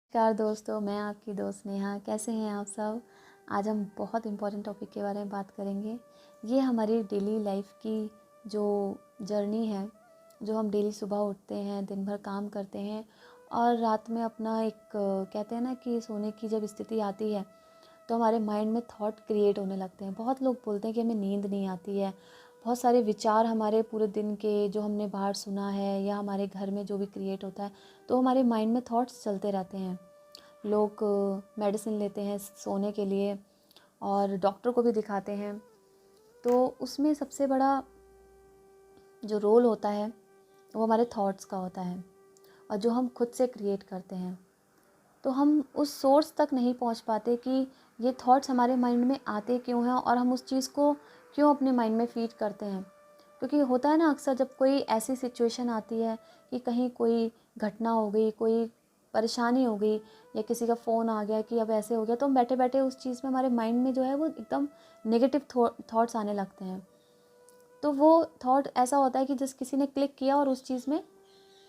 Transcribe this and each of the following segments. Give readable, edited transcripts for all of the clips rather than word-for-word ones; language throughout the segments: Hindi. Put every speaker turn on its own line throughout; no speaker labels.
नमस्कार दोस्तों, मैं आपकी दोस्त नेहा। कैसे हैं आप सब। आज हम बहुत इम्पोर्टेंट टॉपिक के बारे में बात करेंगे। ये हमारी डेली लाइफ की जो जर्नी है, जो हम डेली सुबह उठते हैं, दिन भर काम करते हैं और रात में अपना एक कहते हैं ना कि सोने की जब स्थिति आती है तो हमारे माइंड में थॉट क्रिएट होने लगते हैं। बहुत लोग बोलते हैं कि हमें नींद नहीं आती है। बहुत सारे विचार हमारे पूरे दिन के जो हमने बाहर सुना है या हमारे घर में जो भी क्रिएट होता है तो हमारे माइंड में थॉट्स चलते रहते हैं। लोग मेडिसिन लेते हैं सोने के लिए और डॉक्टर को भी दिखाते हैं। तो उसमें सबसे बड़ा जो रोल होता है वो हमारे थॉट्स का होता है और जो हम खुद से क्रिएट करते हैं। तो हम उस सोर्स तक नहीं पहुंच पाते कि ये थॉट्स हमारे माइंड में आते क्यों हैं और हम उस चीज़ को क्यों अपने माइंड में फीड करते हैं। क्योंकि होता है ना, अक्सर जब कोई ऐसी सिचुएशन आती है कि कहीं कोई घटना हो गई, कोई परेशानी हो गई या किसी का फ़ोन आ गया कि अब ऐसे हो गया, तो हम बैठे बैठे उस चीज़ में हमारे माइंड में जो है वो एकदम नेगेटिव थॉट्स आने लगते हैं। तो वो थॉट ऐसा होता है कि जिस किसी ने क्लिक किया और उस चीज़ में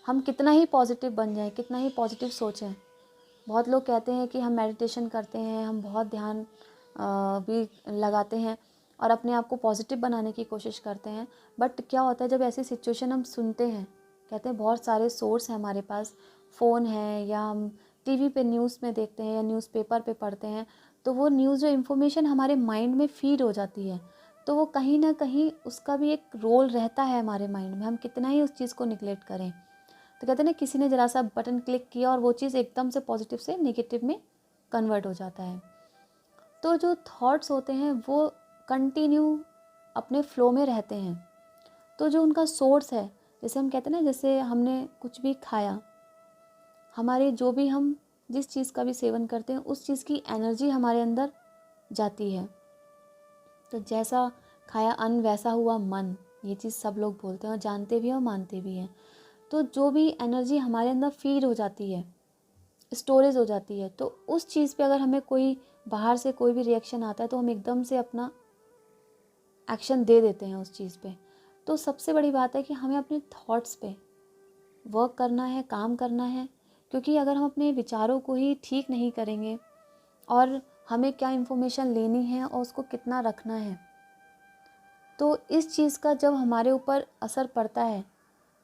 हम कितना ही पॉजिटिव बन जाएं, कितना ही पॉजिटिव सोचें। बहुत लोग कहते हैं कि हम मेडिटेशन करते हैं, हम बहुत ध्यान भी लगाते हैं और अपने आप को पॉजिटिव बनाने की कोशिश करते हैं। बट क्या होता है जब ऐसी सिचुएशन हम सुनते हैं, कहते हैं बहुत सारे सोर्स हैं हमारे पास, फ़ोन है या हम टीवी पे न्यूज़ में देखते हैं या न्यूज़पेपर पे पढ़ते हैं, तो वो न्यूज़ जो इन्फॉर्मेशन हमारे माइंड में फीड हो जाती है तो वो कहीं ना कहीं उसका भी एक रोल रहता है हमारे माइंड में, हम कितना ही उस चीज़ को निगलेक्ट करें। तो कहते हैं ना, किसी ने ज़रा सा बटन क्लिक किया और वो चीज़ एकदम से पॉजिटिव से नेगेटिव में कन्वर्ट हो जाता है। तो जो थॉट्स होते हैं वो कंटिन्यू अपने फ्लो में रहते हैं। तो जो उनका सोर्स है, जैसे हम कहते हैं ना, जैसे हमने कुछ भी खाया, हमारे जो भी हम जिस चीज़ का भी सेवन करते हैं उस चीज़ की एनर्जी हमारे अंदर जाती है। तो जैसा खाया अन्न वैसा हुआ मन, ये चीज़ सब लोग बोलते हैं और जानते भी हैं और मानते भी हैं। तो जो भी एनर्जी हमारे अंदर फीड हो जाती है, स्टोरेज हो जाती है, तो उस चीज़ पे अगर हमें कोई बाहर से कोई भी रिएक्शन आता है तो हम एकदम से अपना एक्शन दे देते हैं उस चीज़ पे। तो सबसे बड़ी बात है कि हमें अपने थॉट्स पे वर्क करना है, काम करना है। क्योंकि अगर हम अपने विचारों को ही ठीक नहीं करेंगे और हमें क्या इन्फॉर्मेशन लेनी है और उसको कितना रखना है, तो इस चीज़ का जब हमारे ऊपर असर पड़ता है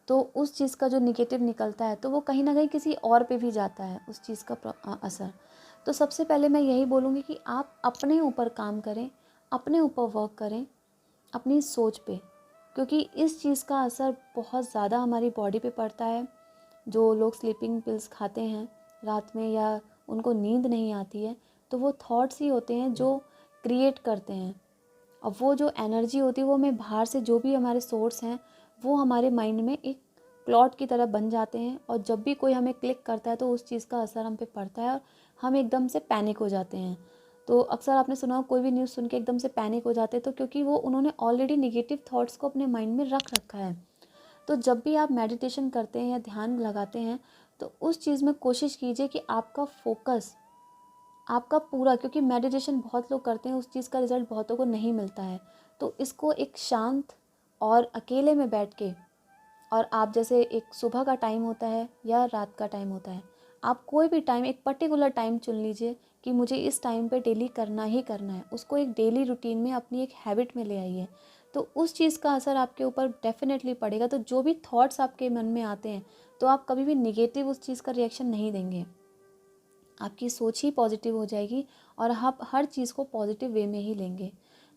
तो उस चीज़ का जो निगेटिव निकलता है तो वो कहीं ना कहीं किसी और पे भी जाता है उस चीज़ का असर। तो सबसे पहले मैं यही बोलूँगी कि आप अपने ऊपर काम करें, अपने ऊपर वर्क करें, अपनी सोच पे। क्योंकि इस चीज़ का असर बहुत ज़्यादा हमारी बॉडी पे पड़ता है। जो लोग स्लीपिंग पिल्स खाते हैं रात में या उनको नींद नहीं आती है, तो वो थॉट्स ही होते हैं जो क्रिएट करते हैं। और वो जो एनर्जी होती है वो हमें बाहर से जो भी हमारे सोर्स हैं वो हमारे माइंड में एक प्लॉट की तरह बन जाते हैं और जब भी कोई हमें क्लिक करता है तो उस चीज़ का असर हम पे पड़ता है और हम एकदम से पैनिक हो जाते हैं। तो अक्सर आपने सुना हो, कोई भी न्यूज़ सुन के एकदम से पैनिक हो जाते हैं, तो क्योंकि वो उन्होंने ऑलरेडी निगेटिव थॉट्स को अपने माइंड में रख रखा है। तो जब भी आप मेडिटेशन करते हैं या ध्यान लगाते हैं तो उस चीज़ में कोशिश कीजिए कि आपका फोकस, आपका पूरा, क्योंकि मेडिटेशन बहुत लोग करते हैं, उस चीज़ का रिज़ल्ट बहुतों को नहीं मिलता है। तो इसको एक शांत और अकेले में बैठ के, और आप जैसे एक सुबह का टाइम होता है या रात का टाइम होता है, आप कोई भी टाइम, एक पर्टिकुलर टाइम चुन लीजिए कि मुझे इस टाइम पे डेली करना ही करना है। उसको एक डेली रूटीन में, अपनी एक हैबिट में ले आइए, तो उस चीज़ का असर आपके ऊपर डेफिनेटली पड़ेगा। तो जो भी थॉट्स आपके मन में आते हैं तो आप कभी भी निगेटिव उस चीज़ का रिएक्शन नहीं देंगे, आपकी सोच ही पॉजिटिव हो जाएगी और आप हर चीज़ को पॉजिटिव वे में ही लेंगे।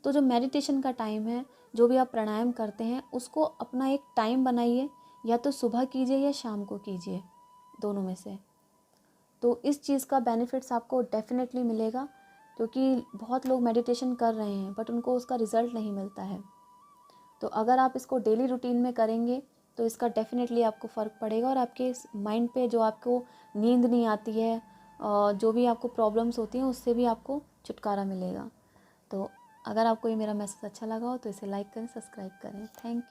तो जो मेडिटेशन का टाइम है, जो भी आप प्राणायाम करते हैं, उसको अपना एक टाइम बनाइए, या तो सुबह कीजिए या शाम को कीजिए, दोनों में से। तो इस चीज़ का बेनिफिट्स आपको डेफिनेटली मिलेगा, क्योंकि बहुत लोग मेडिटेशन कर रहे हैं बट उनको उसका रिज़ल्ट नहीं मिलता है। तो अगर आप इसको डेली रूटीन में करेंगे तो इसका डेफिनेटली आपको फ़र्क पड़ेगा और आपके माइंड पे जो आपको नींद नहीं आती है, जो भी आपको प्रॉब्लम्स होती हैं, उससे भी आपको छुटकारा मिलेगा। तो अगर आपको ये मेरा मैसेज अच्छा लगा हो तो इसे लाइक करें, सब्सक्राइब करें। Thank you.